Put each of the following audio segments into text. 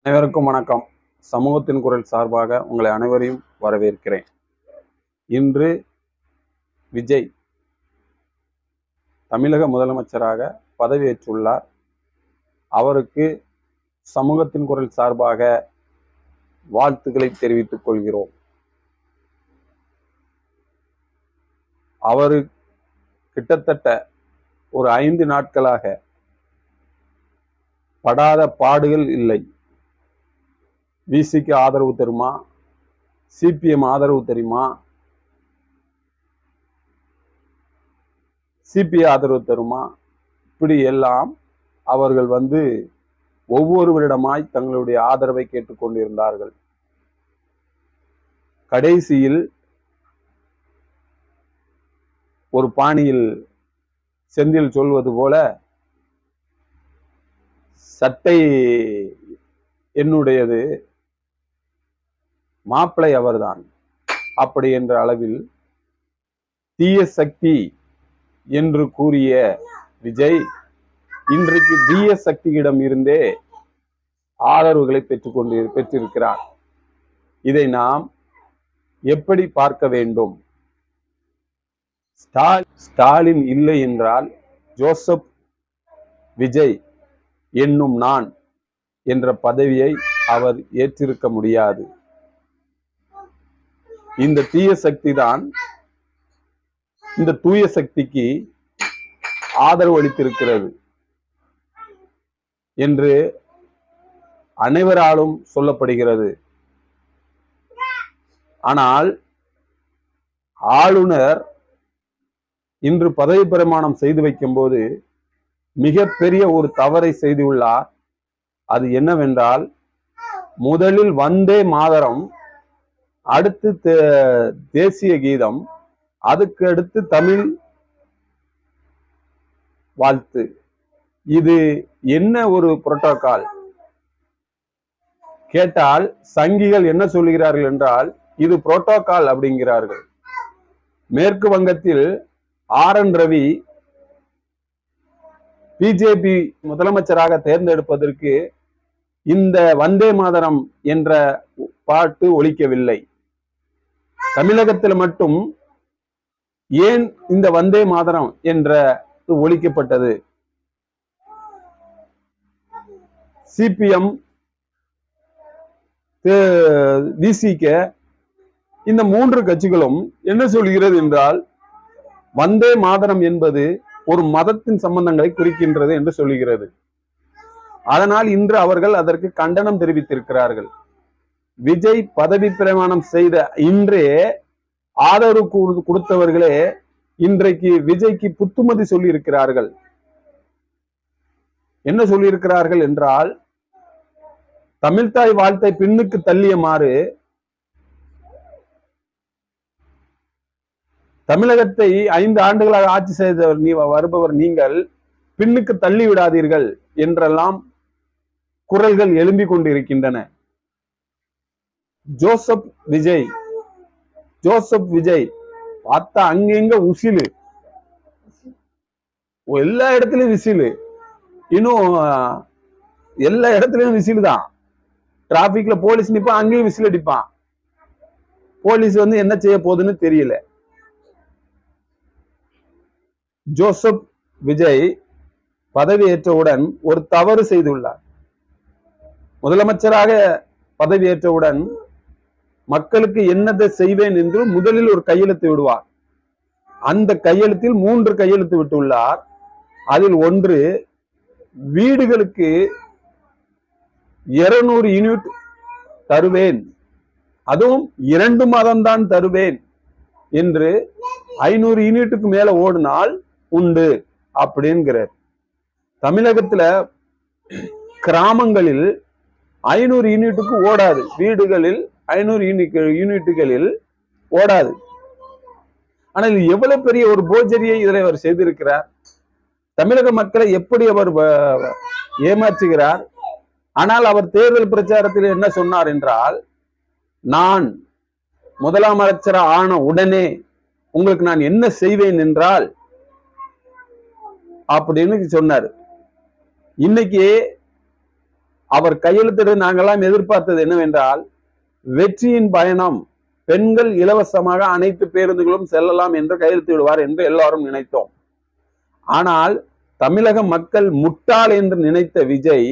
அனைவருக்கும் வணக்கம். சமூகத்தின் குரல் சார்பாக உங்களை அனைவரையும் வரவேற்கிறேன். இன்று விஜய் தமிழக முதலமைச்சராக பதவியேற்றுள்ளார். அவருக்கு சமூகத்தின் குரல் சார்பாக வாழ்த்துக்களை தெரிவித்துக் கொள்கிறோம். அவரு கிட்டத்தட்ட ஒரு 5 நாட்களாக படாத பாடுகள் இல்லை. விசிக்கு ஆதரவு தருமா, சிபிஎம் ஆதரவு தெரியுமா, சிபிஐ ஆதரவு தருமா, இப்படி எல்லாம் அவர்கள் ஒவ்வொருவரிடமாய் தங்களுடைய ஆதரவை கேட்டுக்கொண்டிருந்தார்கள். கடைசியில் ஒரு பாணியில் செந்தில் சொல்வது போல, சட்டை என்னுடையது, மாப்பிளை அவர்தான் அப்படி என்ற அளவில் தீய சக்தி என்று கூறிய விஜய் இன்றைக்கு தீய சக்தியிடம் இருந்தே ஆதரவுகளை பெற்றிருக்கிறார். இதை நாம் எப்படி பார்க்க வேண்டும்? ஸ்டாலின் இல்லை என்றால் ஜோசப் விஜய் என்னும் நான் என்ற பதவியை அவர் ஏற்றிருக்க முடியாது. இந்த தீய சக்தி தான் இந்த தூய சக்திக்கு ஆதரவு அளித்திருக்கிறது என்று அனைவராலும் சொல்லப்படுகிறது. ஆனால் ஆளுநர் இன்று பதவி பிரமாணம் செய்து வைக்கும் போது மிகப்பெரிய ஒரு தவறை செய்துள்ளார். அது என்னவென்றால், முதலில் வந்தே மாதரம், அடுத்து தேசிய கீதம், அதுக்கு அடுத்து தமிழ் வாழ்த்து. இது என்ன ஒரு புரோட்டோகால்? கேட்டால் சங்கிகள் என்ன சொல்லுகிறார்கள் என்றால், இது புரோட்டோகால் அப்படிங்கிறார்கள். மேற்கு வங்கத்தில் RN ரவி பிஜேபி முதலமைச்சராக தேர்ந்தெடுப்பதற்கு இந்த வந்தே மாதரம் என்ற பாட்டு ஒலிக்கவில்லை. தமிழகத்தில் மட்டும் ஏன் இந்த வந்தே மாதரம் என்ற ஒலிக்கப்பட்டது? சிபிஎம், விசிக, இந்த 3 கட்சிகளும் என்ன சொல்கிறது என்றால், வந்தே மாதரம் என்பது ஒரு மதத்தின் சம்பந்தங்களை குறிக்கின்றது என்று சொல்லுகிறது. அதனால் இன்று அவர்கள் அதற்கு கண்டனம் தெரிவித்திருக்கிறார்கள். விஜய் பதவி பிரமாணம் செய்த இன்றே ஆதரவு கொடுத்தவர்களே இன்றைக்கு விஜய்க்கு புத்துமதி சொல்லி இருக்கிறார்கள். என்ன சொல்லியிருக்கிறார்கள் என்றால், தமிழ்தாய் வாழ்த்தை பின்னுக்கு தள்ளியமாறு தமிழகத்தை 5 ஆண்டுகளாக ஆட்சி செய்தவர் வருபவர் நீங்கள் பின்னுக்கு தள்ளி விடாதீர்கள் என்றெல்லாம் குரல்கள் எழும்பிக் கொண்டிருக்கின்றன. ஜோசப் விஜய் பார்த்தா அங்கெங்க உசிலு, எல்லா இடத்துலயும் விசிலு, இன்னும் எல்லா இடத்துலயும் விசிலு தான். டிராபிக்ல போலீஸ் நிப்பான், அங்கேயும் விசில் அடிப்பான். போலீஸ் என்ன செய்ய போகுதுன்னு தெரியல. ஜோசப் விஜய் பதவியேற்றவுடன் ஒரு தவறு செய்துள்ளார். முதலமைச்சராக பதவியேற்றவுடன் மக்களுக்கு என்னதை செய்வேன் என்று முதலில் ஒரு கையெழுத்து விடுவார். அந்த கையெழுத்தில் 3 கையெழுத்து விட்டுள்ளார். அதில் ஒன்று, வீடுகளுக்கு 200 யூனிட் தருவேன், அதுவும் 2 மாதம்தான் தருவேன் என்று 500 யூனிட்டுக்கு மேல ஓடினால் உண்டு அப்படிங்கிறார். தமிழகத்துல கிராமங்களில் 500 யூனிட்டுக்கு ஓடாது, வீடுகளில் 500 யூனிட்டுகளில் ஓடாது. ஆனால் எவ்வளவு பெரிய ஒரு போஜரியை இதில் அவர் செய்திருக்கிறார். தமிழக மக்களை எப்படி அவர் ஏமாற்றுகிறார். ஆனால் அவர் தேர்தல் பிரச்சாரத்தில் என்ன சொன்னார் என்றால், நான் முதலமைச்சர் ஆன உடனே உங்களுக்கு நான் என்ன செய்வேன் என்றால் அப்படின்னு சொன்னார். இன்னைக்கு அவர் கையெழுத்திட நாங்கெல்லாம் எதிர்பார்த்தது என்னவென்றால், வெற்றியின் பயணம், பெண்கள் இலவசமாக அனைத்து பேருந்துகளும் செல்லலாம் என்று கையெழுத்து விடுவார் என்று எல்லாரும் நினைத்தோம். ஆனால் தமிழக மக்கள் முட்டாள் என்று நினைத்த விஜய்,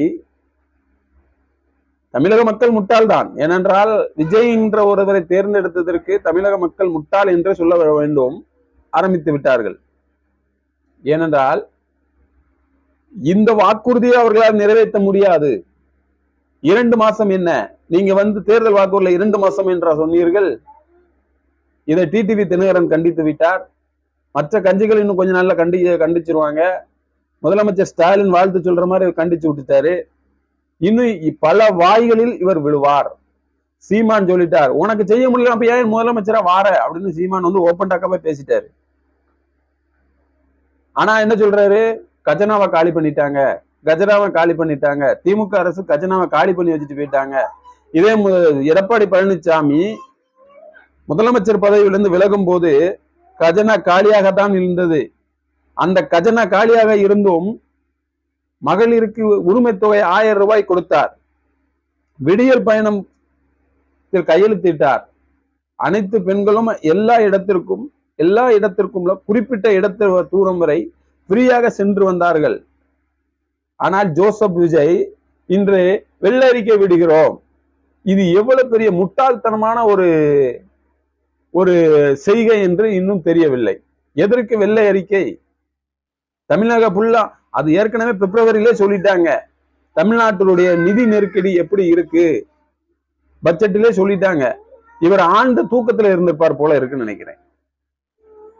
தமிழக மக்கள் முட்டாள்தான். ஏனென்றால் விஜய் என்ற ஒருவரை தேர்ந்தெடுத்ததற்கு தமிழக மக்கள் முட்டாள் என்று சொல்ல வேண்டும் ஆரம்பித்து விட்டார்கள். ஏனென்றால் இந்த வாக்குறுதியை அவர்களால் நிறைவேற்ற முடியாது. 2 மாசம் என்ன, நீங்க தேர்தல் வாக்குறுதியில் 2 மாசம் என்றா சொன்னீர்கள்? இதை டிடிவி தினகரன் கண்டித்து விட்டார். மற்ற கட்சிகள் இன்னும் கொஞ்ச நாள்ல கண்டிச்சிருவாங்க. முதலமைச்சர் ஸ்டாலின் வாழ்த்து சொல்ற மாதிரி கண்டிச்சு விட்டுட்டாரு. இன்னும் பல வாய்களில் இவர் விழுவார். சீமான் சொல்லிட்டார், உனக்கு செய்ய முடியல, அப்ப ஏன் முதலமைச்சரா வார அப்படின்னு சீமான் ஓப்பன் டாக்காவே பேசிட்டாரு. ஆனா என்ன சொல்றாரு, கஜனாவை காலி பண்ணிட்டாங்க, கஜனாவை காலி பண்ணிட்டாங்க, திமுக அரசு கஜனாவை காலி பண்ணி வச்சுட்டு போயிட்டாங்க. இதே எடப்பாடி பழனிசாமி முதலமைச்சர் பதவியிலிருந்து விலகும் போது கஜனா காலியாகத்தான் இருந்தது. அந்த கஜனா காலியாக இருந்தும் மகளிருக்கு உரிமை தொகை 1000 ரூபாய் கொடுத்தார். விடியல் பயணம் கையெழுத்திட்டார். அனைத்து பெண்களும் எல்லா இடத்திற்கும் குறிப்பிட்ட இடத்து தூரம் வரை ஃப்ரீயாக சென்று வந்தார்கள். ஆனால் ஜோசப் விஜய் இன்று வெள்ளை அறிக்கை விடுகிறோம். இது எவ்வளவு பெரிய முட்டாள்தனமான ஒரு செய்கை என்று இன்னும் தெரியவில்லை. எதற்கு வெள்ளை அறிக்கை? தமிழக புல்லா அது ஏற்கனவே பிப்ரவரியிலே சொல்லிட்டாங்க. தமிழ்நாட்டினுடைய நிதி நெருக்கடி எப்படி இருக்கு பட்ஜெட்டிலே சொல்லிட்டாங்க. இவர் ஆண்டு தூக்கத்துல இருந்திருப்பார் போல இருக்குன்னு நினைக்கிறேன்.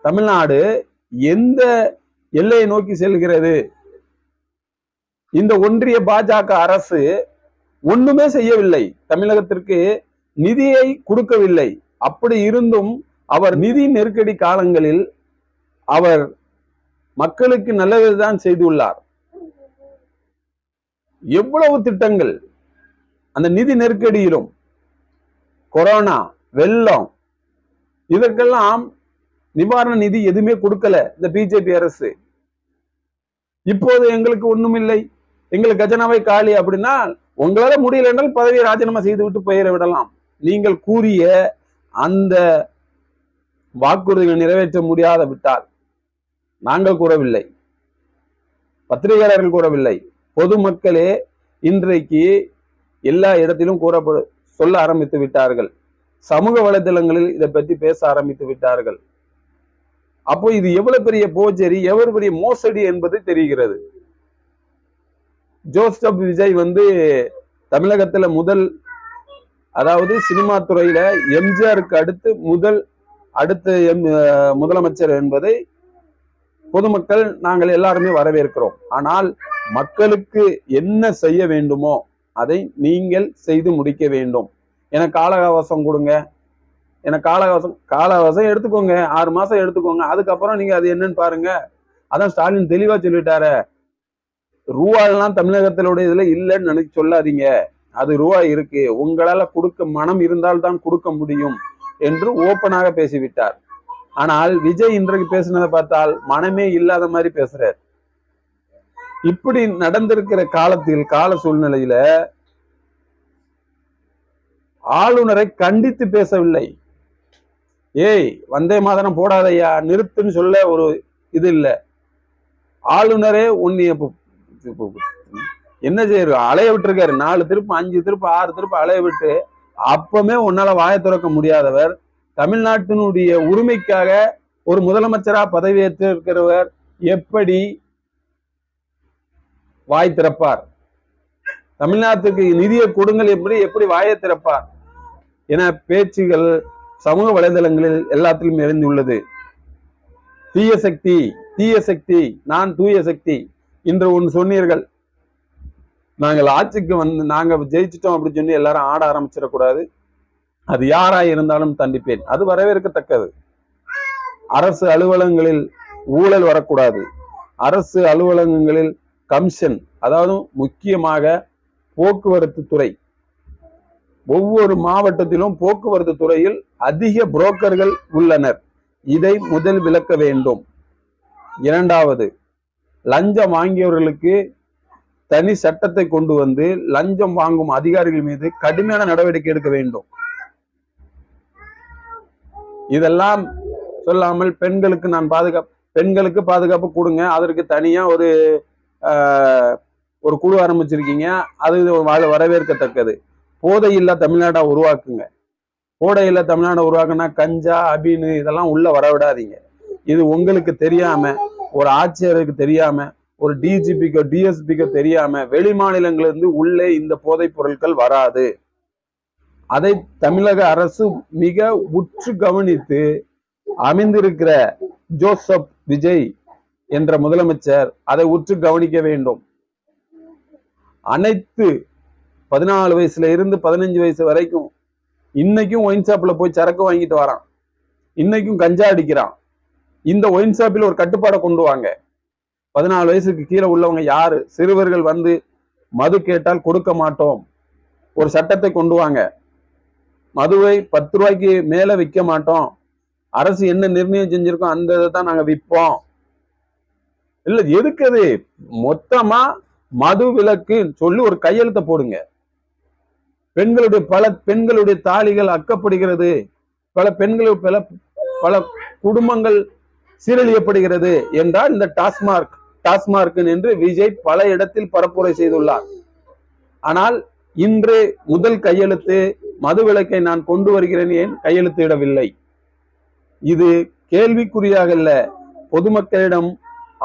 தமிழ்நாடு எந்த எல்லையை நோக்கி செல்கிறது? இந்த ஒன்றிய பாஜக அரசு ஒண்ணுமே செய்யவில்லை, தமிழகத்திற்கு நிதியை கொடுக்கவில்லை. அப்படி இருந்தும் அவர் நிதி நெருக்கடி காலங்களில் அவர் மக்களுக்கு நல்லதுதான் செய்துள்ளார். எவ்வளவு திட்டங்கள் அந்த நிதி நெருக்கடியிலும், கொரோனா, வெள்ளம், இதற்கெல்லாம் நிவாரண நிதி எதுவுமே கொடுக்கல இந்த பிஜேபி அரசு. இப்போது எங்களுக்கு ஒண்ணும் இல்லை, எங்களுக்கு கஜனாவை காலி அப்படின்னா, உங்களால முடியல என்றால் பதவியை ராஜினாமா செய்து விட்டு போயிட விடலாம். நீங்கள் கூறிய அந்த வாக்குறுதிகள் நிறைவேற்ற முடியாத விட்டால், நாங்கள் கூறவில்லை, பத்திரிகையாளர்கள் கூறவில்லை, பொதுமக்களே இன்றைக்கு எல்லா இடத்திலும் சொல்ல ஆரம்பித்து விட்டார்கள். சமூக வலைதளங்களில் இதை பற்றி பேச ஆரம்பித்து விட்டார்கள். அப்போ இது எவ்வளவு பெரிய போஜரி, எவ்வளவு பெரிய மோசடி என்பது தெரிகிறது. ஜோசப் விஜய் தமிழகத்துல அதாவது சினிமா துறையில எம்ஜிஆருக்கு அடுத்த முதலமைச்சர் என்பதை பொதுமக்கள் நாங்கள் எல்லாருமே வரவேற்கிறோம். ஆனால் மக்களுக்கு என்ன செய்ய வேண்டுமோ அதை நீங்கள் செய்து முடிக்க வேண்டும். எனக்கு கால அவகாசம் கொடுங்க, எனக்கு கால அவகாசம் எடுத்துக்கோங்க, 6 மாசம் எடுத்துக்கோங்க, அதுக்கப்புறம் நீங்க அது என்னன்னு பாருங்க. அதான் ஸ்டாலின் தெளிவா சொல்லிட்டாரு, ரூபாயெல்லாம் தமிழகத்தினுடைய இதுல இல்லைன்னு சொல்லாதீங்க, அது ரூபாய் இருக்கு, உங்களால கொடுக்க மனம் இருந்தால் தான் கொடுக்க முடியும் என்று ஓப்பனாக பேசிவிட்டார். ஆனால் விஜய் இன்றைக்கு பேசினதை பார்த்தால் மனமே இல்லாத மாதிரி பேசுறார். இப்படி நடந்திருக்கிற கால சூழ்நிலையில ஆளுநரை கண்டித்து பேசவில்லை. ஏய் வந்தே மாதரம் போடாதையா, நிறுத்துன்னு சொல்ல ஒரு இது இல்லை. ஆளுநரே உன்னைய என்ன செய்ய அலைய விட்டுருக்காரு, 4 திருப்பு 5 திருப்பு 6 திருப்பு அலைய விட்டு, அப்பமே உன்னால வாயை திறக்க முடியாதவர் தமிழ்நாட்டினுடைய உரிமைக்காக ஒரு முதலமைச்சரா பதவியேற்றிருக்கிறவர் எப்படி வாய் திறப்பார்? தமிழ்நாட்டுக்கு நிதியை கொடுங்கள் எப்படி வாயை திறப்பார் என பேச்சுகள் சமூக வலைதளங்களில் எல்லாத்திலும் எழுந்துள்ளது. தீய சக்தி, நான் தூய சக்தி. இன்று ஒன்று சொன்னீர்கள், நாங்கள் ஆட்சிக்கு நாங்க ஜெயிச்சிட்டோம் அப்படின்னு சொல்லி எல்லாரும் ஆட ஆரம்பிச்சிடக்கூடாது, அது யாராய் இருந்தாலும் தண்டிப்பேன். அது வரவேற்கத்தக்கது. அரசு அலுவலகங்களில் ஊழல் வரக்கூடாது. அரசு அலுவலகங்களில் கமிஷன், அதாவது முக்கியமாக போக்குவரத்து துறை, ஒவ்வொரு மாவட்டத்திலும் போக்குவரத்து துறையில் அதிக புரோக்கர்கள் உள்ளனர். இதை முதல் விளக்க வேண்டும். 2வது, லஞ்சம் வாங்கியவர்களுக்கு தனி சட்டத்தை கொண்டு வந்து லஞ்சம் வாங்கும் அதிகாரிகள் மீது கடுமையான நடவடிக்கை எடுக்க வேண்டும். இதெல்லாம் சொல்லாமல் பெண்களுக்கு பாதுகாப்பு கொடுங்க, அதற்கு தனியா ஒரு குழு ஆரம்பிச்சிருக்கீங்க, அது வரவேற்கத்தக்கது. போதை இல்லா தமிழ்நாடா உருவாக்குங்க. போதை இல்லா தமிழ்நாடை உருவாக்குனா கஞ்சா அபீனு இதெல்லாம் உள்ள வரவிடாதீங்க. இது உங்களுக்கு தெரியாம, ஒரு ஆட்சியருக்கு தெரியாம, ஒரு டிஜிபிக்கோ டிஎஸ்பிக்கோ தெரியாம வெளி மாநிலங்களிலிருந்து உள்ளே இந்த போதைப் பொருட்கள் வராது. அதை தமிழக அரசு மிக உற்று கவனித்து அமைந்திருக்கிற ஜோசப் விஜய் என்ற முதலமைச்சர் அதை உற்று கவனிக்க வேண்டும். அனைத்து 14 வயசுல இருந்து 15 வயசு வரைக்கும் இன்னைக்கும் ஒயின் ஷாப்ல போய் சரக்கு வாங்கிட்டு வரான், இன்னைக்கும் கஞ்சா அடிக்கிறான். இந்த ஒயின் ஷாப்பில் ஒரு கட்டுப்பாடை கொண்டு வாங்க. 14 வயசுக்கு கீழே உள்ளவங்க யாரு, சிறுவர்கள் வந்து மது கேட்டால் கொடுக்க மாட்டோம், ஒரு சட்டத்தை கொண்டு வாங்க. மதுவை 10 ரூபாய்க்கு மேல விற்க மாட்டோம், அரசு என்ன நிர்ணயம் செஞ்சிருக்கோம் அந்த இதை தான் நாங்க விற்போம். இல்ல எதுக்கு அது மொத்தமா மது விலக்கு சொல்லி ஒரு கையெழுத்தை போடுங்க. பல பெண்களுடைய தாலிகள் அக்கப்படுகிறது, பல குடும்பங்கள் சீரழியப்படுகிறது என்றால் இந்த டாஸ்மார்க் என்று விஜய் பல இடத்தில் பரப்புரை செய்துள்ளார். ஆனால் இன்று முதல் கையெழுத்து மது விலக்கை நான் கொண்டு வருகிறேன் ஏன் கையெழுத்திடவில்லை. இது கேள்விக்குறியாக இல்ல, பொதுமக்களிடம்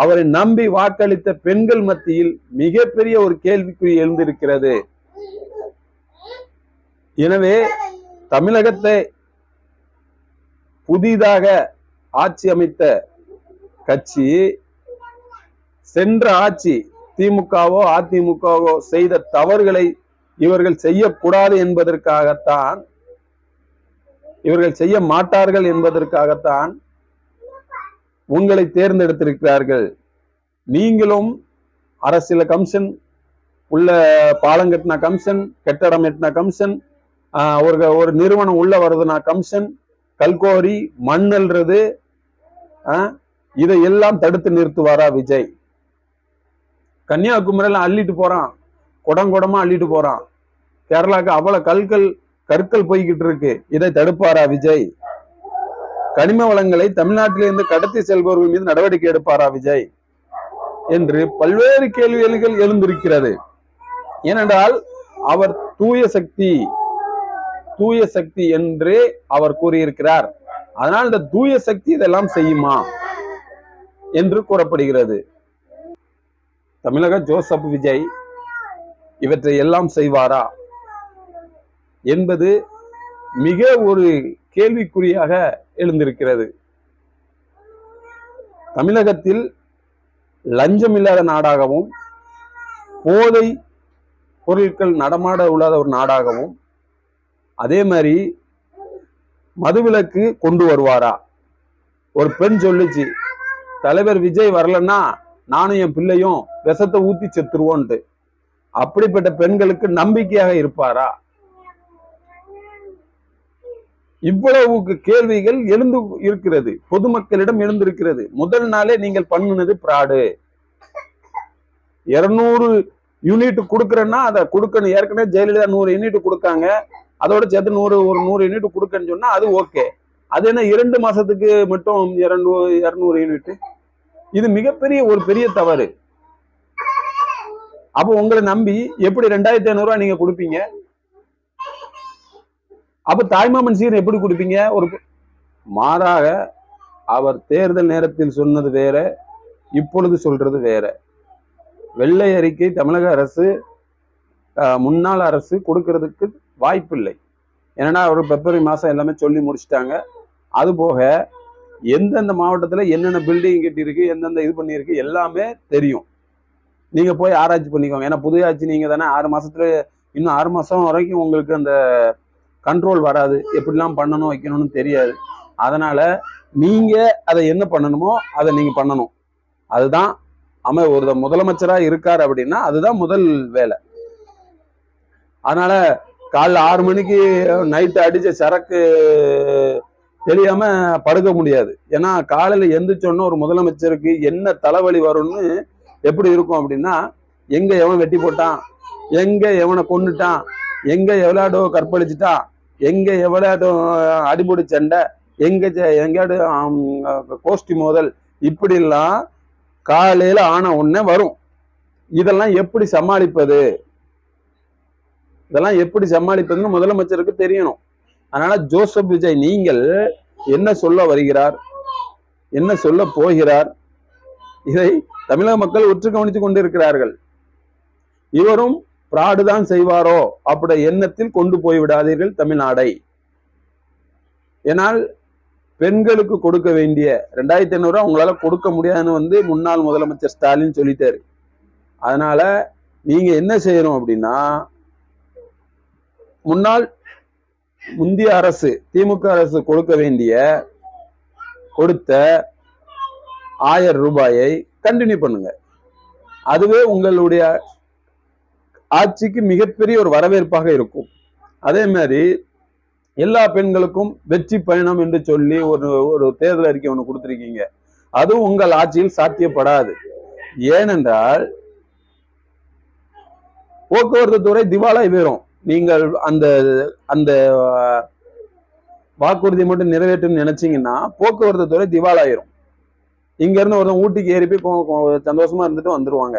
அவரை நம்பி வாக்களித்த பெண்கள் மத்தியில் மிகப்பெரிய ஒரு கேள்விக்குறி எழுந்திருக்கிறது. எனவே தமிழகத்தை புதிதாக ஆட்சி அமைத்த கட்சி சென்ற ஆட்சி திமுகவோ அதிமுகவோ செய்த தவறுகளை இவர்கள் செய்யக்கூடாது என்பதற்காகத்தான், இவர்கள் செய்ய மாட்டார்கள் என்பதற்காகத்தான் உங்களை தேர்ந்தெடுத்திருக்கிறார்கள். நீங்களும் அரசியல் கமிஷன் உள்ள பாலம் கட்டின கமிஷன், கட்டடம் கட்டின கமிஷன், ஒரு நிறுவனம் உள்ள வருதுன்னா கமிஷன், கல்கோரி மண்ணல்றது, இதையெல்லாம் தடுத்து நிறுத்துவாரா விஜய்? கன்னியாகுமரியில அள்ளிட்டு போறான், குடமா அள்ளிட்டு போறான். கேரளாக்கு அவ்வளவு கற்கள் போய்கிட்டு இருக்கு, இதை தடுப்பாரா விஜய்? கனிம வளங்களை தமிழ்நாட்டிலிருந்து கடத்தி செல்பவர்கள் மீது நடவடிக்கை எடுப்பாரா விஜய் என்று பல்வேறு கேள்விகள் எழுந்திருக்கிறது. ஏனென்றால் அவர் தூய சக்தி என்று அவர் கூறியிருக்கிறார். அதனால் இந்த தூய சக்தி இதெல்லாம் செய்யுமா என்று கூறப்படுகிறது. தமிழக ஜோசப் விஜய் இவற்றை எல்லாம் செய்வாரா என்பது மிக ஒரு கேள்விக்குறியாக எழுந்திருக்கிறது. தமிழகத்தில் லஞ்சம் இல்லாத நாடாகவும் போதை பொருட்கள் நடமாட உள்ளாத ஒரு நாடாகவும், அதே மாதிரி மதுவிலக்கு கொண்டு வருவாரா? ஒரு பெண் சொல்லுச்சு, தலைவர் விஜய் வரலன்னா நானும் என் பிள்ளையும் விஷத்தை ஊத்தி செத்துருவோன்ட்டு. அப்படிப்பட்ட பெண்களுக்கு நம்பிக்கையாக இருப்பாரா? இவ்வளவு கேள்விகள் எழுந்து இருக்கிறது, பொதுமக்களிடம் எழுந்திருக்கிறது. முதல் நாளே நீங்கள் பண்ணினது பிராடு. 200 யூனிட் கொடுக்குறேன்னா அதை கொடுக்கணும். ஏற்கனவே ஜெயலலிதா 100 யூனிட் கொடுக்காங்க, அதோட சேர்த்து 100 யூனிட் கொடுக்கன்னு சொன்னா அது ஓகே. அது என்ன 2 மாசத்துக்கு மட்டும் 200 யூனிட்? இது மிகப்பெரிய ஒரு பெரிய தவறு. அப்போ உங்களை நம்பி எப்படி 2500 ரூபாய் நீங்க கொடுப்பீங்க? அப்ப தாய்மாமன் சீர் எப்படி கொடுப்பீங்க? மாறாக அவர் தேர்தல் நேரத்தில் சொன்னது வேற, இப்பொழுது சொல்றது வேற. வெள்ளை அறிக்கை தமிழக அரசு முன்னாள் அரசு கொடுக்கறதுக்கு வாய்ப்பில்லை. ஏன்னா அவர் பிப்ரவரி மாசம் எல்லாமே சொல்லி முடிச்சுட்டாங்க. அது போக எந்தெந்த மாவட்டத்துல என்னென்ன பில்டிங் கட்டியிருக்கு, எந்தெந்த இது பண்ணியிருக்கு எல்லாமே தெரியும். நீங்க போய் ஆராய்ச்சி பண்ணிக்கோங்க. ஏன்னா புதிய ஆட்சி நீங்க தானே. 6 மாசத்துல இன்னும் 6 மாசம் வரைக்கும் உங்களுக்கு அந்த கண்ட்ரோல் வராது, எப்படிலாம் பண்ணணும் வைக்கணும்னு தெரியாது. அதனால நீங்க அதை என்ன பண்ணணுமோ அதை நீங்க பண்ணணும். அதுதான் ஒரு முதலமைச்சரா இருக்காரு அப்படின்னா அதுதான் முதல் வேலை. அதனால காலைல 6 மணிக்கு நைட்டு அடிச்ச சரக்கு தெரியாம படுக்க முடியாது. ஏன்னா காலையில எந்திரிச்சோன்னா ஒரு முதலமைச்சருக்கு என்ன தலைவலி வரும்னு எப்படி இருக்கும் அப்படின்னா, எங்க எவன் வெட்டி போட்டான், எங்க எவனை கொன்னுட்டான், எங்க எவ்வளோ கற்பழிச்சுட்டான், எங்க எவ்வளோ அடிபொடி சண்டை, எங்கேயாடு கோஷ்டி மோதல், இப்படிலாம் காலையில ஆன உடனே வரும். இதெல்லாம் எப்படி சமாளிப்பது, இதெல்லாம் எப்படி சமாளிப்பதுன்னு முதலமைச்சருக்கு தெரியணும். அதனால ஜோசப் விஜய் நீங்கள் என்ன சொல்ல வருகிறார், என்ன சொல்ல போகிறார், இதை தமிழக மக்கள் உற்று கவனித்துக் கொண்டிருக்கிறார்கள். இவரும் பிராடு தான் செய்வாரோ அப்படி எண்ணத்தில் கொண்டு போய் விடாதீர்கள் தமிழ்நாடை. ஏனால் பெண்களுக்கு கொடுக்க வேண்டிய 2500 ரூபாய் உங்களால கொடுக்க முடியாதுன்னு முன்னாள் முதலமைச்சர் ஸ்டாலின் சொல்லிட்டாரு. அதனால நீங்க என்ன செய்யணும் அப்படின்னா, முந்தைய அரசு திமுக அரசு கொடுக்க வேண்டிய கொடுத்த 1000 ரூபாயை கண்டினியூ பண்ணுங்க. அதுவே உங்களுடைய ஆட்சிக்கு மிகப்பெரிய ஒரு வரவேற்பாக இருக்கும். அதே மாதிரி எல்லா பெண்களுக்கும் வெற்றி பயணம் என்று சொல்லி ஒரு தேர்தல் அறிக்கை ஒன்று கொடுத்திருக்கீங்க. அதுவும் உங்கள் ஆட்சியில் சாத்தியப்படாது. ஏனென்றால் போக்குவரத்து துறை திவாலாய் போயிடும். நீங்கள் அந்த அந்த வாக்குறுதி மட்டும் நிறைவேற்றும் நினைச்சீங்கன்னா போக்குவரத்து துறை திவாலாயிரும். இங்க இருந்து ஒருத்தன் ஊட்டிக்கு ஏறி போய் சந்தோஷமா இருந்துட்டு வந்துருவாங்க.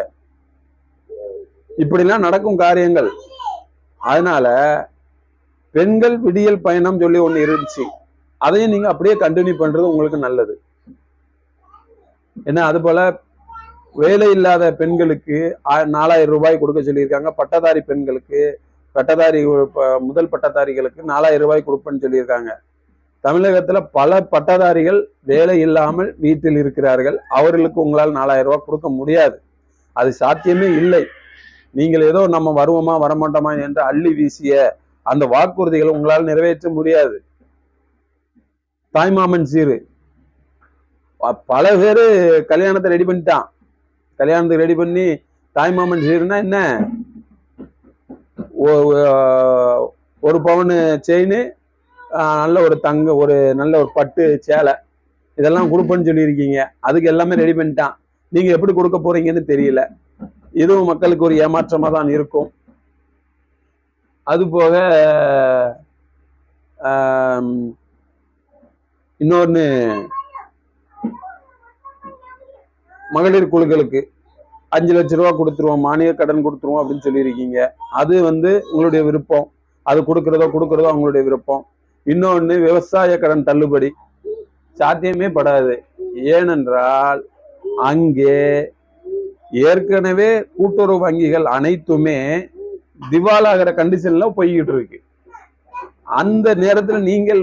இப்படிலாம் நடக்கும் காரியங்கள். அதனால பெண்கள் விடியல் பயணம் சொல்லி ஒண்ணு இருந்துச்சு, அதையும் நீங்க அப்படியே கண்டினியூ பண்றது உங்களுக்கு நல்லது. ஏன்னா அது போல வேலை இல்லாத பெண்களுக்கு 4000 ரூபாய் கொடுக்க சொல்லியிருக்காங்க. பட்டதாரி பெண்களுக்கு, முதல் பட்டதாரிகளுக்கு 4000 ரூபாய் கொடுப்பேன்னு சொல்லியிருக்காங்க. தமிழகத்துல பல பட்டதாரிகள் வேலை இல்லாமல் வீட்டில் இருக்கிறார்கள். அவர்களுக்கு உங்களால் 4000 ரூபாய் கொடுக்க முடியாது. அது சாத்தியமே இல்லை. நீங்கள் ஏதோ நம்ம வருவோமா வரமாட்டோமா என்று அள்ளி வீசிய அந்த வாக்குறுதிகளை உங்களால் நிறைவேற்ற முடியாது. தாய்மாமன் சீரு பல பேரு கல்யாணத்தை ரெடி பண்ணிட்டான். கல்யாணத்துக்கு ரெடி பண்ணி தாய்மாமன் சீருன்னா என்ன, ஒரு பவுன் செயின், நல்ல ஒரு நல்ல ஒரு பட்டு சேலை, இதெல்லாம் கொடுப்பேன்னு சொல்லியிருக்கீங்க. அதுக்கு எல்லாமே ரெடி பண்ணிட்டான். நீங்க எப்படி கொடுக்க போறீங்கன்னு தெரியல. இதுவும் மக்களுக்கு ஒரு ஏமாற்றமா தான் இருக்கும். அது போக இன்னொன்னு, மகளிர் குழுக்களுக்கு 5 லட்சம் ரூபாய் கொடுத்துருவோம், மானிய கடன் கொடுத்துருவோம் அப்படின்னு சொல்லியிருக்கீங்க. அது உங்களுடைய விருப்பம். அது கொடுக்கறதோ அவங்களுடைய விருப்பம். இன்னொன்னு, விவசாய கடன் தள்ளுபடி சாத்தியமே படாது. ஏனென்றால் அங்கே ஏற்கனவே கூட்டுறவு வங்கிகள் அனைத்துமே திவாலாகிற கண்டிஷன்ல போய்கிட்டு இருக்கு. அந்த நேரத்துல நீங்கள்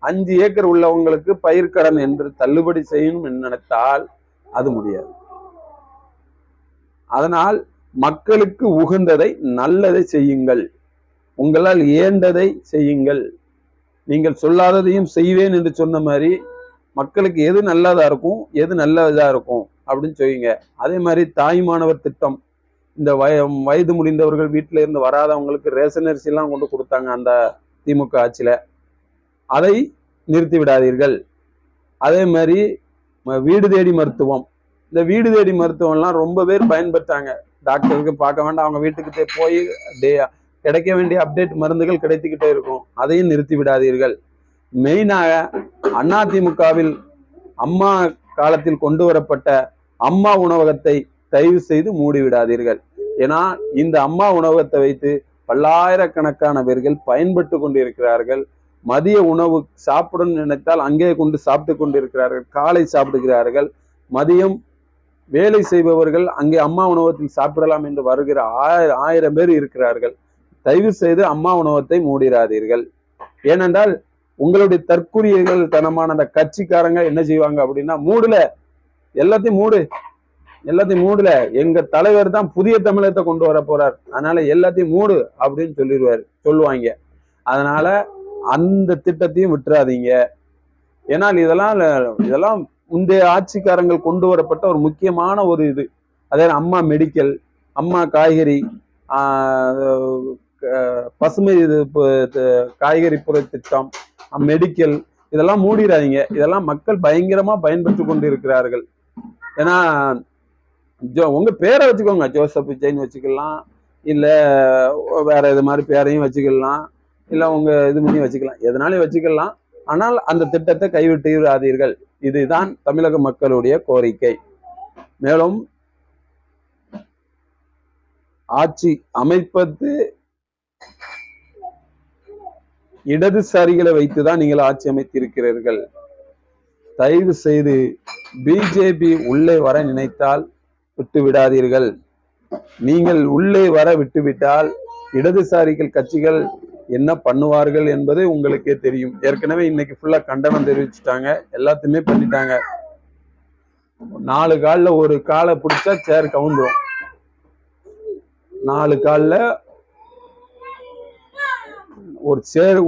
5 ஏக்கர் உள்ளவங்களுக்கு பயிர்க்கடன் என்று தள்ளுபடி செய்யணும் நினைத்தால் அது முடியாது. அதனால் மக்களுக்கு உகந்ததை, நல்லதை செய்யுங்கள். உங்களால் இயன்றதை செய்யுங்கள். நீங்கள் சொல்லாததையும் செய்வேன் என்று சொன்ன மாதிரி மக்களுக்கு எது நல்லதா இருக்கும், எது நல்லதா இருக்கும் அப்படின்னு சொல்லுங்க. அதே மாதிரி தாய்மானவர் திட்டம், இந்த வயது முடிந்தவர்கள் வீட்டில இருந்து வராதவங்களுக்கு ரேஷன் அரிசி எல்லாம் கொண்டு கொடுத்தாங்க அந்த திமுக ஆட்சியில. அதை நிறுத்தி விடாதீர்கள். அதே மாதிரி வீடு தேடி மருத்துவம், இந்த வீடு தேடி மருத்துவம் எல்லாம் ரொம்ப பேர் பயன்பெற்றாங்க. டாக்டருக்கு பார்க்க வேண்டாம், அவங்க வீட்டுக்கிட்டே போய் கிடைக்க வேண்டிய அப்டேட் மருந்துகள் கிடைத்துக்கிட்டே இருக்கும். அதையும் நிறுத்தி விடாதீர்கள். மெயினாக அதிமுகவில் அம்மா காலத்தில் கொண்டு வரப்பட்ட அம்மா உணவகத்தை தயவு செய்து மூடிவிடாதீர்கள். ஏன்னா இந்த அம்மா உணவகத்தை வைத்து பல்லாயிரக்கணக்கான பேர்கள் பயன்பட்டு கொண்டிருக்கிறார்கள். மதிய உணவு சாப்பிடணும்னு நினைத்தால் அங்கே கொண்டு சாப்பிட்டு கொண்டிருக்கிறார்கள். காலை சாப்பிடுகிறார்கள். மதியம் வேலை செய்பவர்கள் அங்கே அம்மா உணவகத்தில் சாப்பிடலாம் என்று வருகிற 1000 பேர் இருக்கிறார்கள். தயவு செய்து அம்மா உணவகத்தை மூடிடாதீர்கள். ஏனென்றால் உங்களுடைய தற்குறிகள் தனமான அந்த கட்சிக்காரங்க என்ன செய்வாங்க அப்படின்னா, எல்லாத்தையும் மூடல, எங்க தலைவர் தான் புதிய தமிழகத்தை கொண்டு வர போறார், அதனால எல்லாத்தையும் மூடு அப்படின்னு சொல்லுவாங்க. அதனால அந்த திட்டத்தையும் விட்டுறாதீங்க. ஏன்னால் இதெல்லாம் முந்தைய ஆட்சிக்காரங்கள் கொண்டு வரப்பட்ட ஒரு முக்கியமான ஒரு இது. அதே அம்மா மெடிக்கல், அம்மா காய்கறி, பசுமை காய்கறி புற திட்டம், மெடிக்கல், இதெல்லாம் மூடிடாதீங்க. இதெல்லாம் மக்கள் பயங்கரமா பயன்பெற்று கொண்டு இருக்கிறார்கள். ஏன்னா உங்க பேரை வச்சுக்கோங்க, ஜோசப் விஜய்னு வச்சுக்கலாம், இல்ல வேற இது மாதிரி பேரையும் வச்சுக்கலாம், இல்ல உங்க இது பண்ணி வச்சுக்கலாம், எதனாலும் வச்சுக்கலாம். ஆனால் அந்த திட்டத்தை கைவிட்டு விடாதீர்கள். இதுதான் தமிழக மக்களுடைய கோரிக்கை. மேலும் ஆட்சி அமைப்பது இடதுசாரிகளை வைத்துதான் நீங்கள் ஆட்சி அமைத்திருக்கிறீர்கள். தயவு செய்து பிஜேபி உள்ளே வர நினைத்தால் விட்டு விடாதீர்கள். நீங்கள் உள்ளே வர விட்டுவிட்டால் இடதுசாரிகள் கட்சிகள் என்ன பண்ணுவார்கள் என்பது உங்களுக்கே தெரியும். ஏற்கனவே இன்னைக்கு ஃபுல்லா கண்டனம் தெரிவிச்சுட்டாங்க, எல்லாத்தையுமே பண்ணிட்டாங்க. 4 கால்ல ஒரு காலை பிடிச்சா சேர் கவுந்துரும். 4 கால்ல ஒரு சேர்,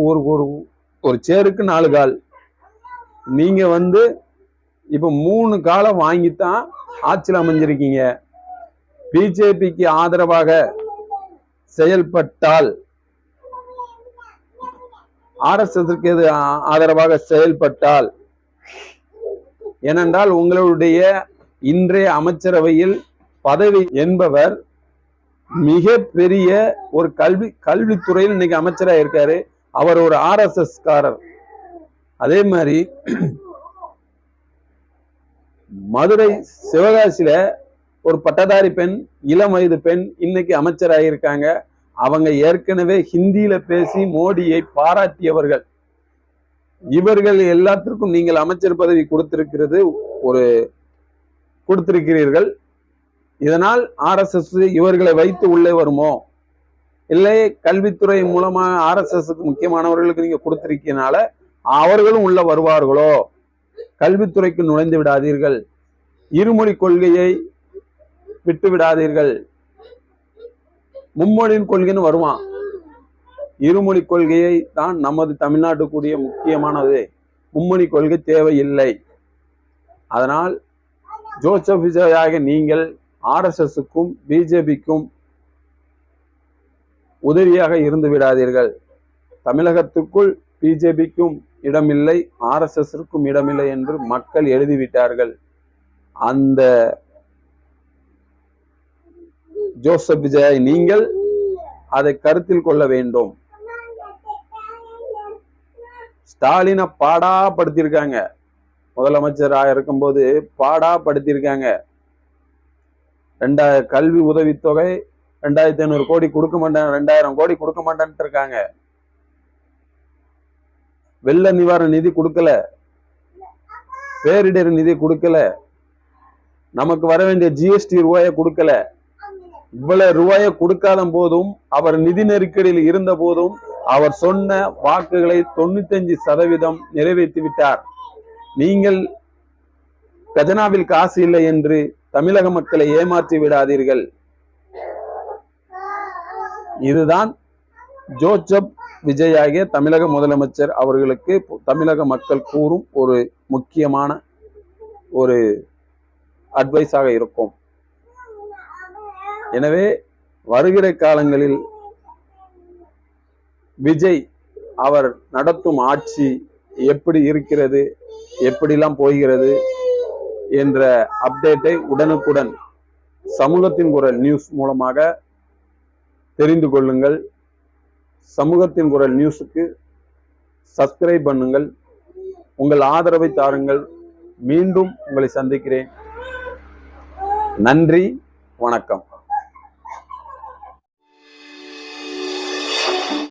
ஒரு சேருக்கு 4 கால். நீங்க இப்ப 3 காலை வாங்கித்தான் ஆட்சியில் அமைஞ்சிருக்கீங்க. பிஜேபிக்கு ஆதரவாக செயல்பட்டால், RSSக்கு ஆதரவாக செயல்பட்டால், ஏனென்றால் உங்களுடைய இன்றைய அமைச்சரவையில் பதவி என்பவர் மிக பெரிய ஒரு கல்வித்துறையில் இன்னைக்கு அமைச்சராக இருக்காரு. அவர் ஒரு RSS காரர். அதே மாதிரி மதுரை சிவகாசியில ஒரு பட்டதாரி பெண், இளம் வயது பெண் இன்னைக்கு அமைச்சராயிருக்காங்க. அவங்க ஏற்கனவே ஹிந்தியில பேசி மோடியை பாராட்டியவர்கள். இவர்கள் எல்லாத்திற்கும் நீங்கள் அமைச்சர் பதவி கொடுத்திருக்கிறீர்கள். இதனால் RSS இவர்களை வைத்து உள்ளே வருமோ, இல்லை கல்வித்துறை மூலமாக RSSக்கு முக்கியமானவர்களுக்கு நீங்க கொடுத்திருக்கனால அவர்களும் உள்ள வருவார்களோ? கல்வித்துறைக்கு நுழைந்து விடாதீர்கள். இருமொழி கொள்கையை விட்டு விடாதீர்கள். மும்மொழியின் கொள்கைன்னு வருவான். இருமொழி கொள்கையை தான் நமது தமிழ்நாட்டுக்குரிய முக்கியமானது. மும்மொழி கொள்கை தேவையில்லை. அதனால் ஜோசப் விஜயாக நீங்கள் RSSக்கும் பிஜேபிக்கும் உதவியாக இருந்து விடாதீர்கள். தமிழகத்துக்குள் பிஜேபிக்கும் இடமில்லை, RSSக்கும் இடமில்லை என்று மக்கள் எழுதிவிட்டார்கள். அந்த ஜோசப் விஜய் நீங்கள் அதை கருத்தில் கொள்ள வேண்டும். ஸ்டாலினை பாடாப்படுத்தியிருக்காங்க. முதலமைச்சராக இருக்கும்போது பாடாப்படுத்தியிருக்காங்க. 2000 கல்வி உதவித்தொகை 2500 கோடி கொடுக்க மாட்டேன், 2000 கோடி கொடுக்க மாட்டேன்ட்டு இருக்காங்க. வெள்ள நிவாரண நிதி கொடுக்கல, பேரிடர் நிதி கொடுக்கல, நமக்கு வர வேண்டிய GST ரூபாயை கொடுக்கல. இவ்வளவு ரூபாயை கொடுக்காத போதும், அவர் நிதி நெருக்கடியில் இருந்த போதும் அவர் சொன்ன வாக்குகளை 95% நிறைவேற்றி விட்டார். நீங்கள் கஜனாவில் காசு இல்லை என்று தமிழக மக்களை ஏமாற்றி விடாதீர்கள். இதுதான் ஜோசப் விஜய் ஆகிய தமிழக முதலமைச்சர் அவர்களுக்கு தமிழக மக்கள் கூறும் ஒரு முக்கியமான ஒரு அட்வைஸாக இருக்கும். எனவே வருகிற காலங்களில் விஜய் அவர் நடத்தும் ஆட்சி எப்படி இருக்கிறது, எப்படிலாம் போகிறது என்ற அப்டேட்டை உடனுக்குடன் சமூகத்தின் குரல் நியூஸ் மூலமாக தெரிந்து கொள்ளுங்கள். சமூகத்தின் குரல் நியூஸுக்கு சப்ஸ்கிரைப் பண்ணுங்கள். உங்கள் ஆதரவை தாருங்கள். மீண்டும் உங்களை சந்திக்கிறேன். நன்றி, வணக்கம்.